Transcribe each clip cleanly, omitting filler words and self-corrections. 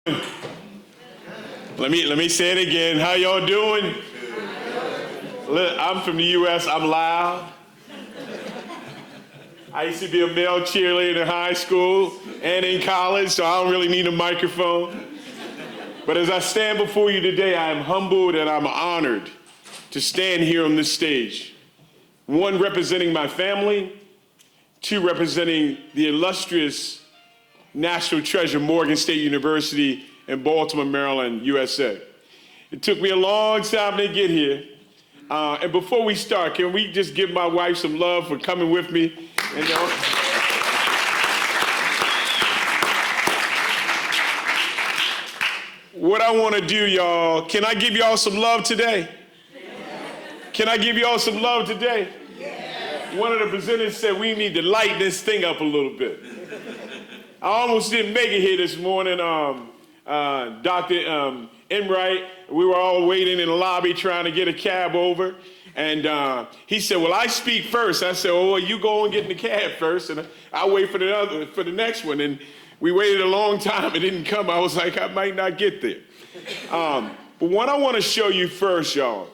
Let me say it again. How y'all doing? I'm from the U.S. I'm loud. I used to be a male cheerleader in high school and in college, so I don't really need a microphone. But as I stand before you today, I am humbled and I'm honored to stand here on this stage. One, representing my family. Two, representing the illustrious national treasure, Morgan State University in Baltimore, Maryland, USA. It took me a long time to get here. And before we start, can we just give my wife some love for coming with me? And, what I want to do, y'all, can I give y'all some love today? Can I give y'all some love today? One of the presenters said we need to light this thing up a little bit. I almost didn't make it here this morning. Dr. Enright, we were all waiting in the lobby trying to get a cab over. And he said, well, I speak first. I said, oh, well, you go and get in the cab first, and I'll wait for the next one. And we waited a long time. It didn't come. I was like, I might not get there. But what I want to show you first, y'all,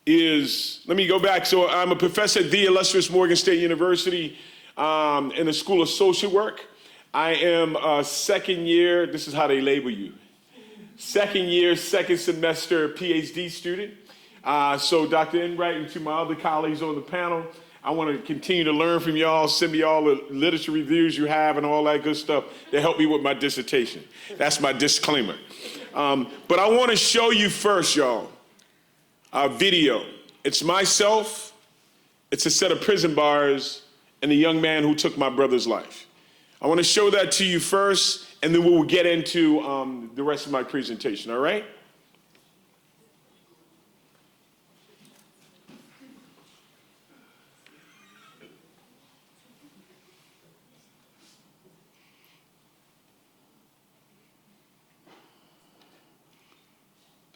is, let me go back. So I'm a professor at the illustrious Morgan State University in the School of Social Work. I am a second year, this is how they label you, second year, second semester PhD student. So Dr. Enright and to my other colleagues on the panel, I want to continue to learn from y'all, send me all the literature reviews you have and all that good stuff to help me with my dissertation. That's my disclaimer. But I want to show you first, y'all, a video. It's myself, it's a set of prison bars, and the young man who took my brother's life. I want to show that to you first, and then we'll get into the rest of my presentation, all right?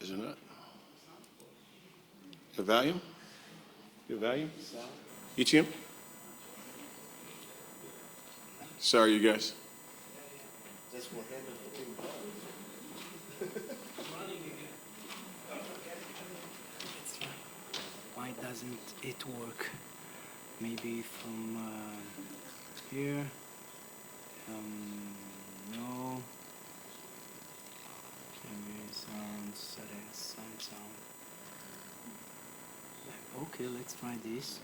Is it not? Your volume? Your volume? ETM? Sorry, you guys. Why doesn't it work? Maybe from here. No. Sound. Okay, let's try this.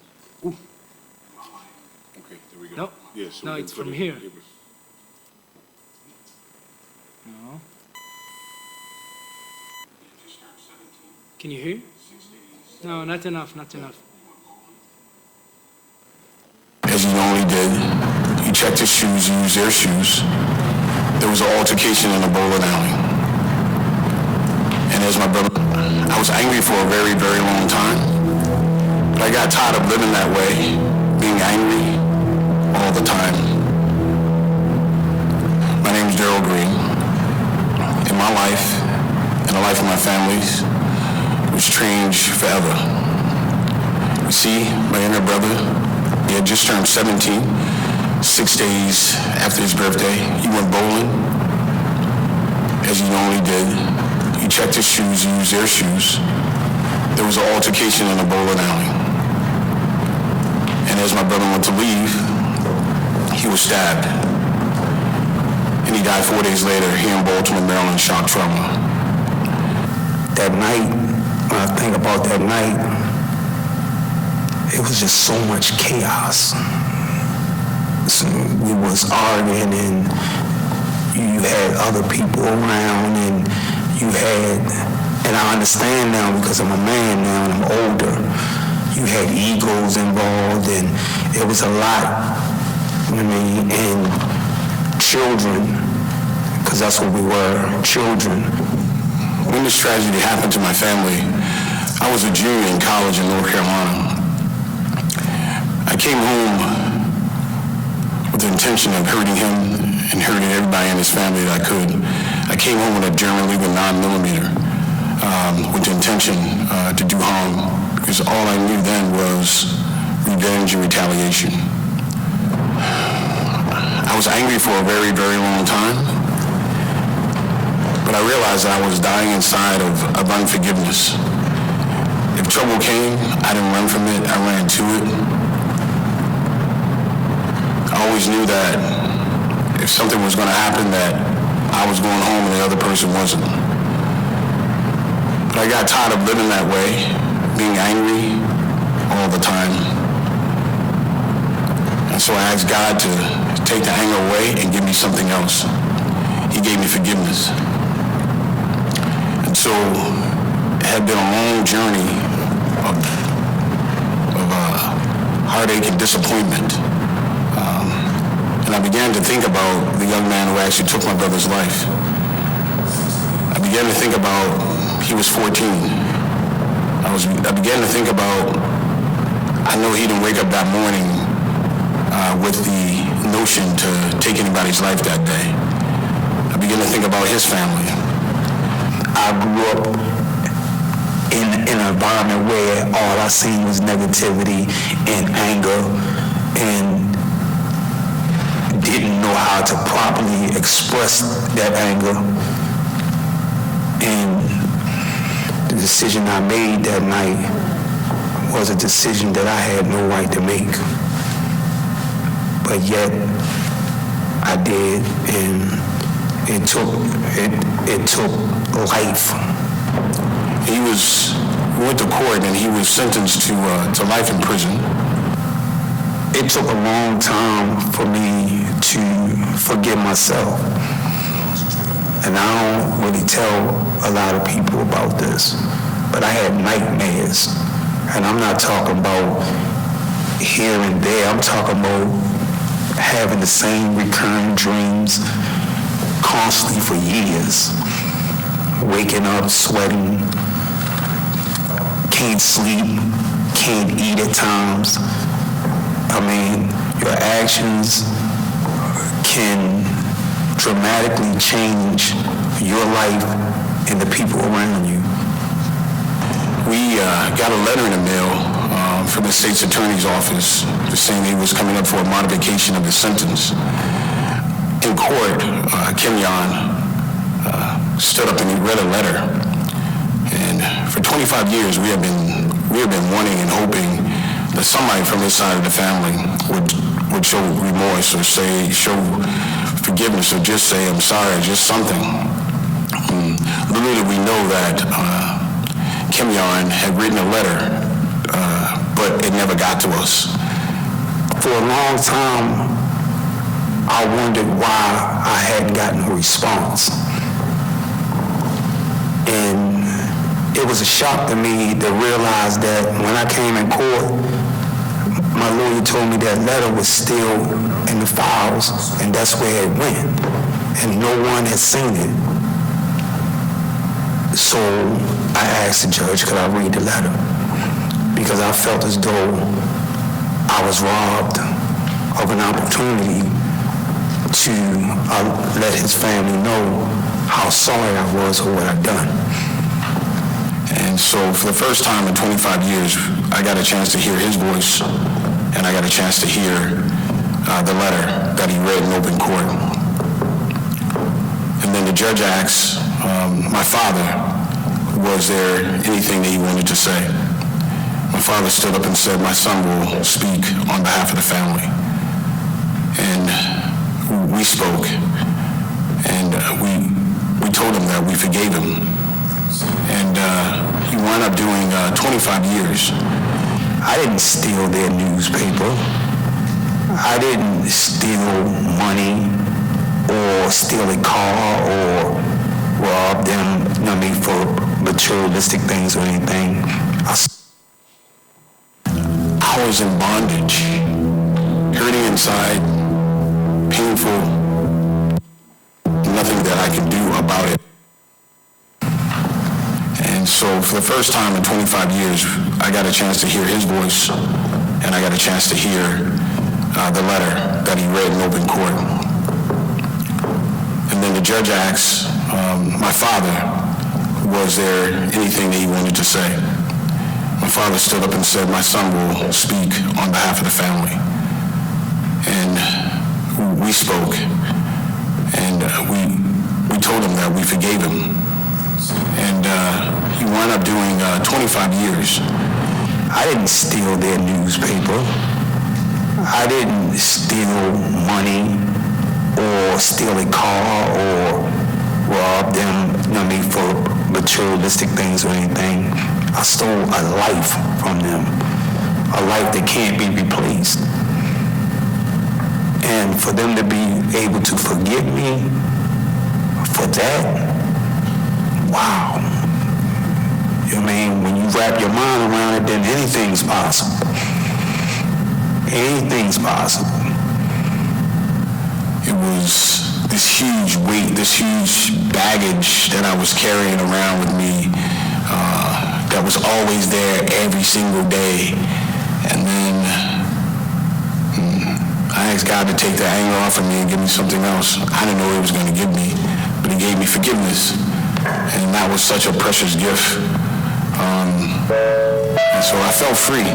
Ooh. Okay, there we go. No, yeah, so no, it's from here. No. Can you hear? No, not enough. As he normally did, he checked his shoes, used their shoes. There was an altercation in the bowling alley. And as my brother, I was angry for a very, very long time. But I got tired of living that way, being angry all the time. My name is Darryl Green. In my life, and the life of my families, was changed forever. You see, my younger brother, he had just turned 17, 6 days after his birthday. He went bowling, as he normally did. He checked his shoes, used their shoes. There was an altercation in the bowling alley. And as my brother went to leave, he was stabbed. And he died 4 days later here in Baltimore, Maryland, shock trauma. That night, when I think about that night, it was just so much chaos. So we was arguing, and you had other people around, and you had, and I understand now because I'm a man now and I'm older, you had egos involved, and it was a lot, and children, because that's what we were, children. When this tragedy happened to my family, I was a junior in college in North Carolina. I came home with the intention of hurting him and hurting everybody in his family that I could. I came home with a German legal 9mm with the intention to do harm, because all I knew then was revenge and retaliation. I was angry for a very, very long time. but I realized that I was dying inside of unforgiveness. If trouble came, I didn't run from it, I ran to it. I always knew that if something was going to happen, that I was going home and the other person wasn't. But I got tired of living that way, being angry all the time. And so I asked God to take the anger away and give me something else. He gave me forgiveness. And so it had been a long journey of heartache and disappointment. And I began to think about the young man who actually took my brother's life. I began to think about, he was 14. I began to think about, I know he didn't wake up that morning with the notion to take anybody's life that day. I began to think about his family. I grew up in an environment where all I seen was negativity and anger, and didn't know how to properly express that anger. And the decision I made that night was a decision that I had no right to make. But yet, I did, and it took life. We went to court and he was sentenced to life in prison. It took a long time for me to forgive myself. And I don't really tell a lot of people about this, but I had nightmares. And I'm not talking about here and there. I'm talking about having the same recurring dreams constantly for years. Waking up, sweating, can't sleep, can't eat at times. I mean, your actions can dramatically change your life and the people around you. We got a letter in the mail from the state's attorney's office saying he was coming up for a modification of his sentence. In court, Kimyon stood up and he read a letter. And for 25 years, we have been wanting and hoping that somebody from his side of the family would show remorse or show forgiveness or just say, I'm sorry, just something. Little did we know that Kimyon had written a letter, but it never got to us. For a long time, I wondered why I hadn't gotten a response. And it was a shock to me to realize that when I came in court, my lawyer told me that letter was still in the files, and that's where it went. And no one had seen it. So I asked the judge, could I read the letter? Because I felt as though I was robbed of an opportunity to let his family know how sorry I was for what I'd done. And so for the first time in 25 years, I got a chance to hear his voice, and I got a chance to hear the letter that he read in open court. And then the judge asks my father, was there anything that he wanted to say? My father stood up and said, my son will speak on behalf of the family. And we spoke, and we told him that we forgave him. And he wound up doing 25 years. I didn't steal their newspaper. I didn't steal money or steal a car or rob them, for materialistic things or anything. I was in bondage, hurting inside, painful, nothing that I could do about it. And so for the first time in 25 years, I got a chance to hear his voice, and I got a chance to hear the letter that he read in open court. And then the judge asks my father, was there anything that he wanted to say? My father stood up and said, my son will speak on behalf of the family. And we spoke, and we we told him that we forgave him. And he wound up doing 25 years. I didn't steal their newspaper. I didn't steal money or steal a car or rob them, for materialistic things or anything. I stole a life from them, a life that can't be replaced. And for them to be able to forgive me for that, wow. You know what I mean? When you wrap your mind around it, then anything's possible. Anything's possible. It was this huge weight, this huge baggage that I was carrying around with me that was always there every single day. And then I asked God to take that anger off of me and give me something else. I didn't know He was going to give me, but He gave me forgiveness. And that was such a precious gift. And so I felt free.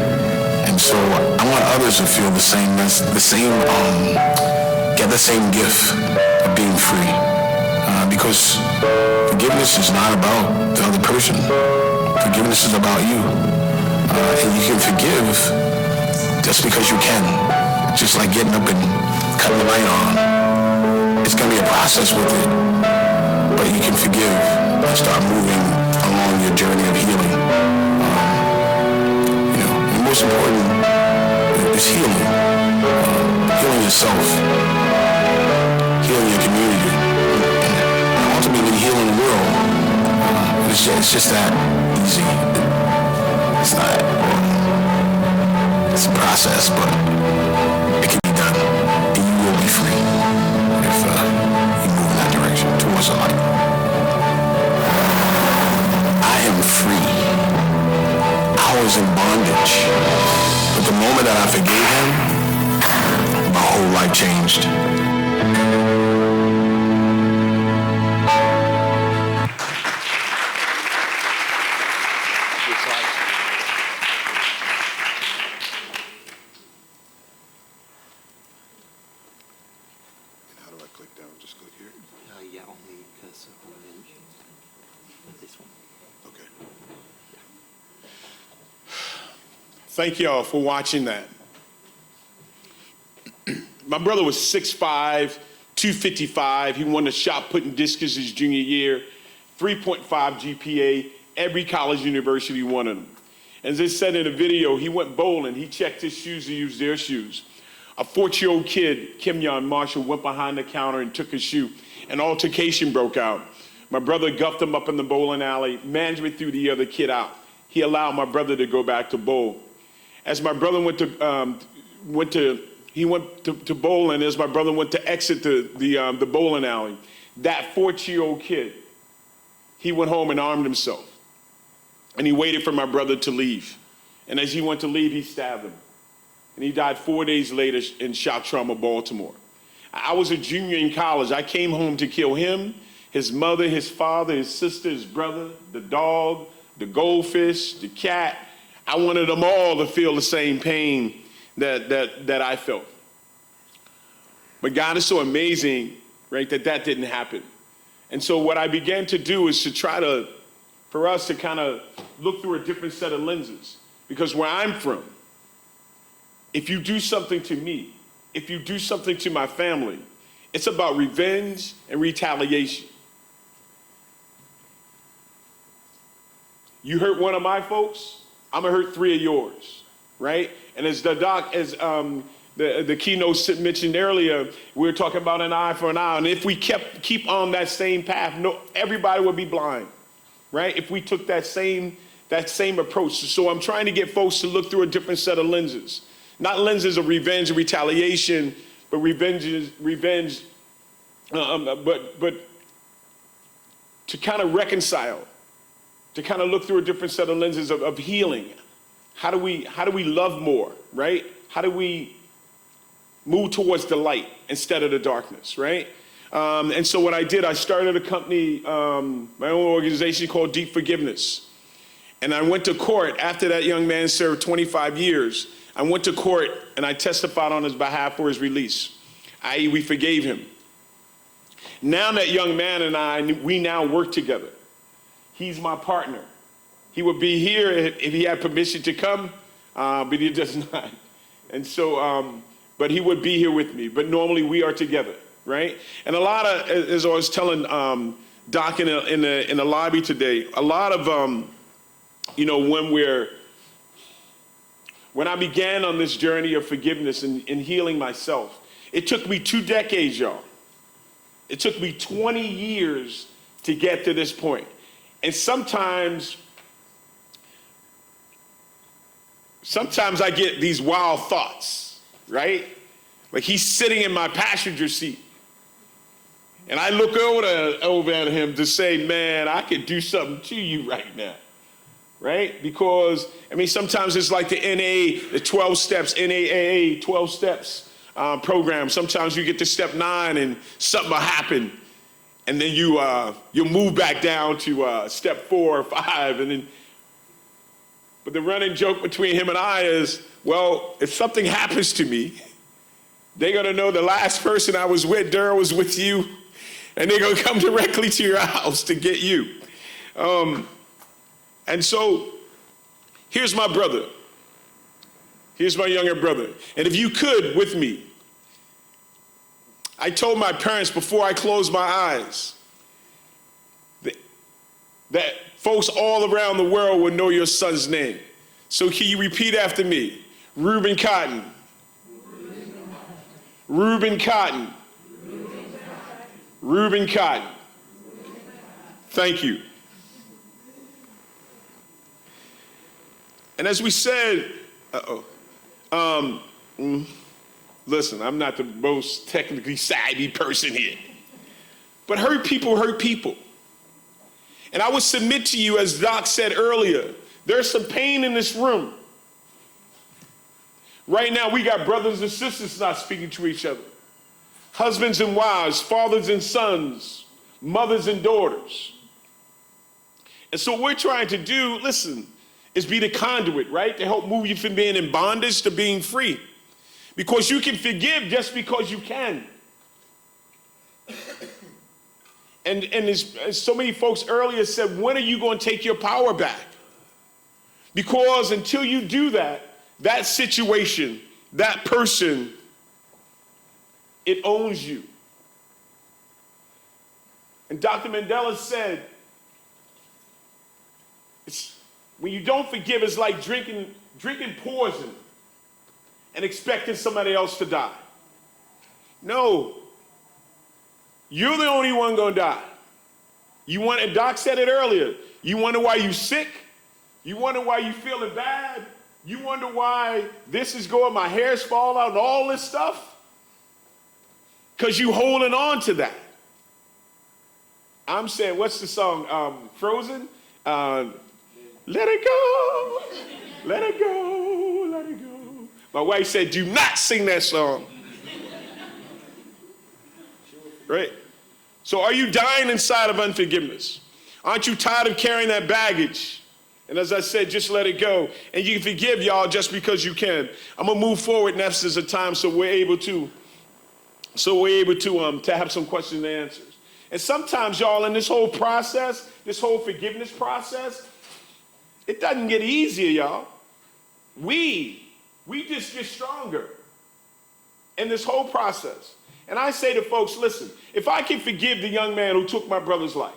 And so I want others to feel the same, get the same gift of being free. Because forgiveness is not about the other person. Forgiveness is about you. And you can forgive just because you can. Just like getting up and cutting the light on. It's going to be a process with it. But you can forgive and start moving along your journey of healing. And most important is healing. Healing yourself. Healing your community. And ultimately healing the world. It's just that easy. It's not. It's a process, but it can be done. And you will be free if you move in that direction towards the light. I am free. I was in bondage. But the moment that I forgave him, my whole life changed. How do I click down? Just click here? Yeah, on the cursor on the image. This one. Okay. Thank y'all for watching that. My brother was 6'5", 255. He won the shot putting discus his junior year, 3.5 GPA. Every college university wanted him. As I said in the video, he went bowling. He checked his shoes to use their shoes. A 14-year-old kid, Kim Yon Marshall, went behind the counter and took his shoe. An altercation broke out. My brother guffed him up in the bowling alley. Management threw the other kid out. He allowed my brother to go back to bowl. As my brother went to bowl, and as my brother went to exit the bowling alley, that 14-year-old kid, he went home and armed himself. And he waited for my brother to leave. And as he went to leave, he stabbed him. And he died 4 days later in shock trauma, Baltimore. I was a junior in college. I came home to kill him, his mother, his father, his sister, his brother, the dog, the goldfish, the cat. I wanted them all to feel the same pain that I felt. But God is so amazing, right, that didn't happen. And so what I began to do is to try to, for us to kind of look through a different set of lenses. Because where I'm from, if you do something to me, if you do something to my family, it's about revenge and retaliation. You hurt one of my folks, I'm gonna hurt 3 of yours, right? And as the keynote mentioned earlier, we were talking about an eye for an eye, and if we keep on that same path, everybody would be blind, right? If we took that same approach. So I'm trying to get folks to look through a different set of lenses. Not lenses of revenge and retaliation, but but to kind of reconcile, to kind of look through a different set of lenses of healing. How do we love more, right? How do we move towards the light instead of the darkness, right? And so what I did, I started a company, my own organization called Deep Forgiveness. And I went to court after that young man served 25 years. I went to court and I testified on his behalf for his release, i.e. we forgave him. Now that young man and I, we now work together. He's my partner. He would be here if he had permission to come, but he does not. And so, but he would be here with me. But normally we are together, right? And a lot of, as I was telling Doc in the lobby today, a lot of, when I began on this journey of forgiveness and healing myself, it took me 2 decades, y'all. It took me 20 years to get to this point. And sometimes I get these wild thoughts, right? Like he's sitting in my passenger seat. And I look over at him to say, man, I could do something to you right now, right? Because, sometimes it's like the NAA, the 12 steps, NAAA, 12 steps program. Sometimes you get to step 9 and something will happen. And then you'll move back down to step 4 or 5. But the running joke between him and I is, well, if something happens to me, they're going to know the last person I was with, Darryl, was with you, and they're going to come directly to your house to get you. And so here's my brother. Here's my younger brother. And if you could, with me, I told my parents before I closed my eyes that folks all around the world would know your son's name. So can you repeat after me? Reuben Cotton. Reuben Cotton. Reuben Cotton. Thank you. And as we said, listen, I'm not the most technically savvy person here, but hurt people hurt people. And I would submit to you, as Doc said earlier, there's some pain in this room. Right now, we got brothers and sisters not speaking to each other. Husbands and wives, fathers and sons, mothers and daughters. And so what we're trying to do, listen, is be the conduit, right? To help move you from being in bondage to being free. Because you can forgive just because you can. And as so many folks earlier said, when are you going to take your power back? Because until you do that, that situation, that person, it owns you. And Dr. Mandela said, when you don't forgive, it's like drinking poison and expecting somebody else to die. No, you're the only one gonna die. And Doc said it earlier, you wonder why you're sick, you wonder why you're feeling bad, you wonder why this is going, my hair's falling out and all this stuff, because you holding on to that. I'm saying, what's the song, Frozen? Let it go, let it go, let it go. My wife said, do not sing that song. Right? So are you dying inside of unforgiveness? Aren't you tired of carrying that baggage? And as I said, just let it go. And you can forgive, y'all, just because you can. I'm gonna move forward next as a time so we're able to have some questions and answers. And sometimes, y'all, in this whole process, this whole forgiveness process, it doesn't get easier, y'all. We just get stronger in this whole process. And I say to folks, listen, if I can forgive the young man who took my brother's life,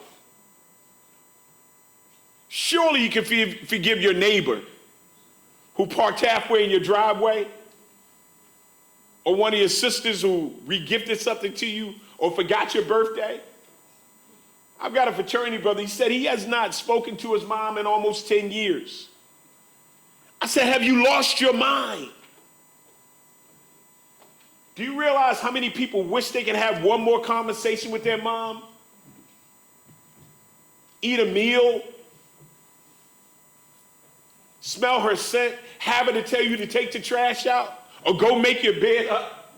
surely you can forgive your neighbor who parked halfway in your driveway, or one of your sisters who regifted something to you or forgot your birthday. I've got a fraternity brother. He said he has not spoken to his mom in almost 10 years. I said, have you lost your mind? Do you realize how many people wish they could have one more conversation with their mom? Eat a meal? Smell her scent? Have her to tell you to take the trash out? Or go make your bed up?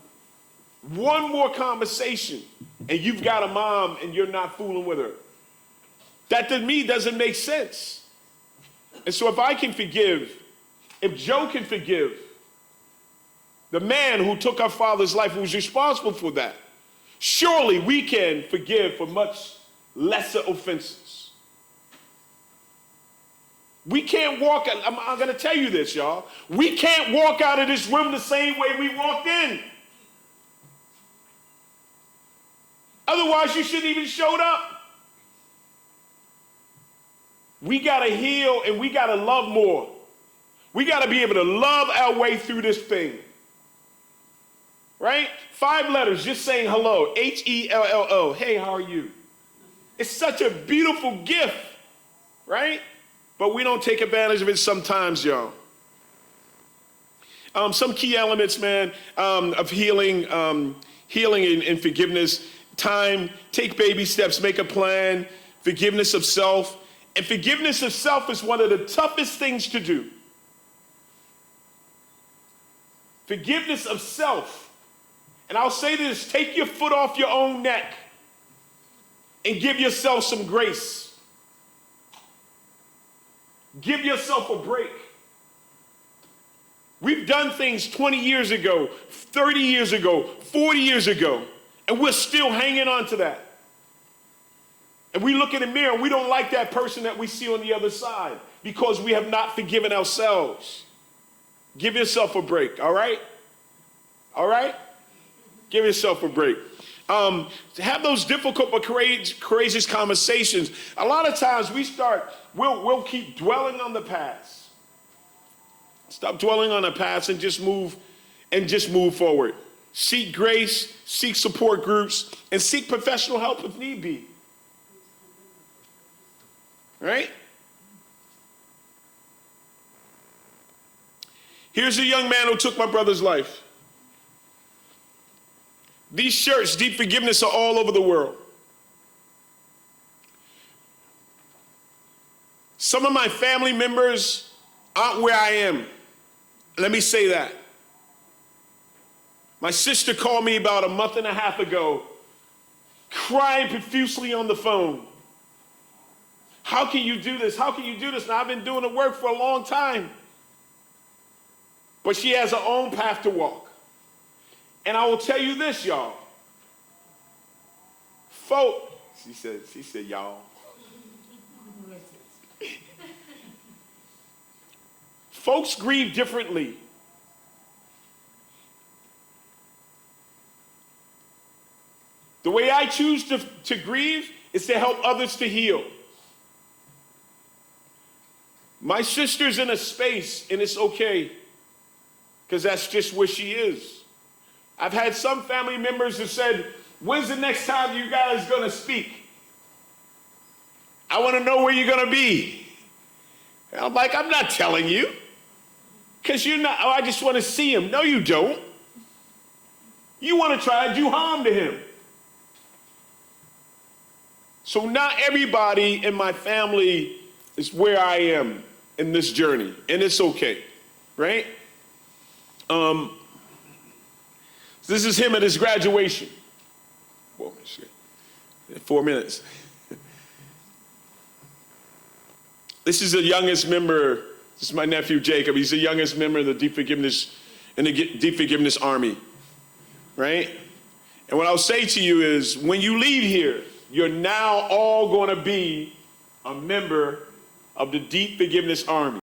One more conversation, and you've got a mom and you're not fooling with her. That to me doesn't make sense. And so if I can forgive, if Joe can forgive the man who took our father's life, who was responsible for that, Surely we can forgive for much lesser offenses. We can't walk, I'm going to tell you this, y'all. We can't walk out of this room the same way we walked in. Otherwise, you shouldn't even showed up. We got to heal and we got to love more. We got to be able to love our way through this thing. Right? 5 letters, just saying hello. H-E-L-L-O. Hey, how are you? It's such a beautiful gift, right? But we don't take advantage of it sometimes, y'all. Some key elements, man, of healing and forgiveness. Time, take baby steps, make a plan, forgiveness of self. And forgiveness of self is one of the toughest things to do. Forgiveness of self. And I'll say this, take your foot off your own neck and give yourself some grace. Give yourself a break. We've done things 20 years ago, 30 years ago, 40 years ago, and we're still hanging on to that. And we look in the mirror and we don't like that person that we see on the other side because we have not forgiven ourselves. Give yourself a break, all right? All right? Give yourself a break. Have those difficult but courageous conversations. A lot of times we'll keep dwelling on the past. Stop dwelling on the past and just move forward. Seek grace, seek support groups, and seek professional help if need be. Right? Here's a young man who took my brother's life. These shirts, Deep Forgiveness, are all over the world. Some of my family members aren't where I am. Let me say that. My sister called me about a month and a half ago, crying profusely on the phone. How can you do this? How can you do this? Now, I've been doing the work for a long time. But she has her own path to walk. And I will tell you this, y'all. She said, y'all. Folks grieve differently. The way I choose to grieve is to help others to heal. My sister's in a space, and it's okay, because that's just where she is. I've had some family members who said, when's the next time you guys going to speak? I want to know where you're going to be. And I'm like, I'm not telling you, because you're not, I just want to see him. No, you don't. You want to try to do harm to him. So not everybody in my family is where I am in this journey, and it's okay, right? This is him at his graduation. Whoa, shit. 4 minutes. This is the youngest member. This is my nephew Jacob. He's the youngest member of the Deep Forgiveness Army, right? And what I'll say to you is, when you leave here, you're now all going to be a member of the Deep Forgiveness Army.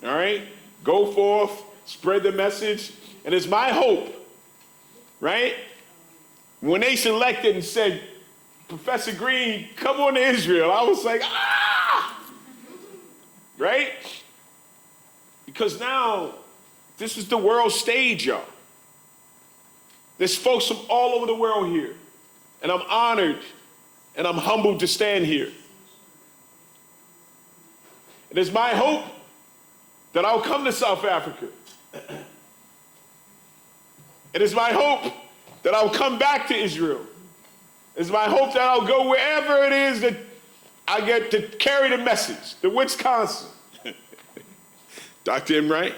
All right? Go forth, spread the message, and it's my hope, right? When they selected and said, Professor Green, come on to Israel, I was like, ah! Right? Because now, this is the world stage, y'all. There's folks from all over the world here, and I'm honored and I'm humbled to stand here. It is my hope that I'll come to South Africa. It is my hope that I'll come back to Israel. It is my hope that I'll go wherever it is that I get to carry the message, to Wisconsin. Dr. M. Wright?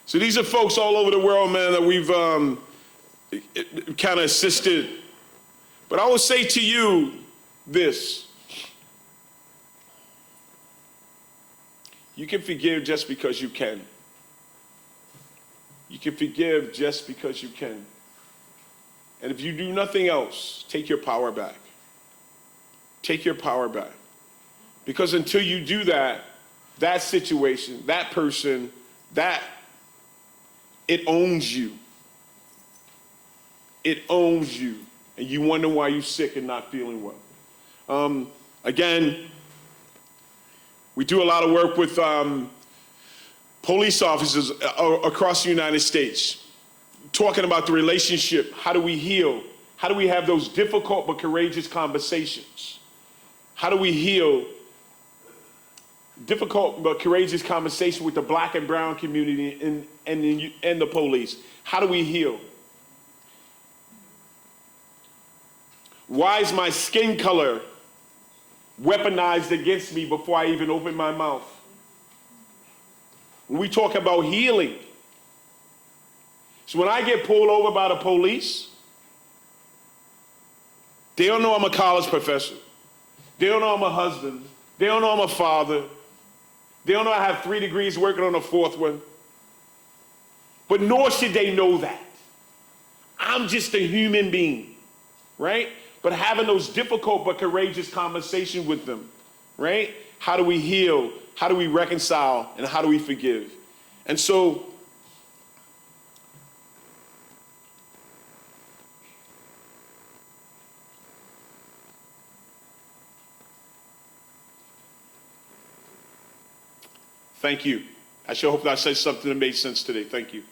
So these are folks all over the world, man, that we've kind of assisted. But I will say to you this. You can forgive just because you can. You can forgive just because you can. And if you do nothing else, take your power back. Take your power back. Because until you do that, that situation, that person, it owns you. It owns you. And you wonder why you're sick and not feeling well. Again, we do a lot of work with police officers across the United States, talking about the relationship. How do we heal? How do we have those difficult but courageous conversations? How do we heal difficult but courageous conversation with the black and brown community and the police? How do we heal? Why is my skin color weaponized against me before I even open my mouth? When we talk about healing, so when I get pulled over by the police, they don't know I'm a college professor. They don't know I'm a husband. They don't know I'm a father. They don't know I have 3 degrees working on a 4th one. But nor should they know that. I'm just a human being, right? But having those difficult but courageous conversations with them, right? How do we heal? How do we reconcile? And how do we forgive? And so, thank you. I sure hope that I said something that made sense today. Thank you.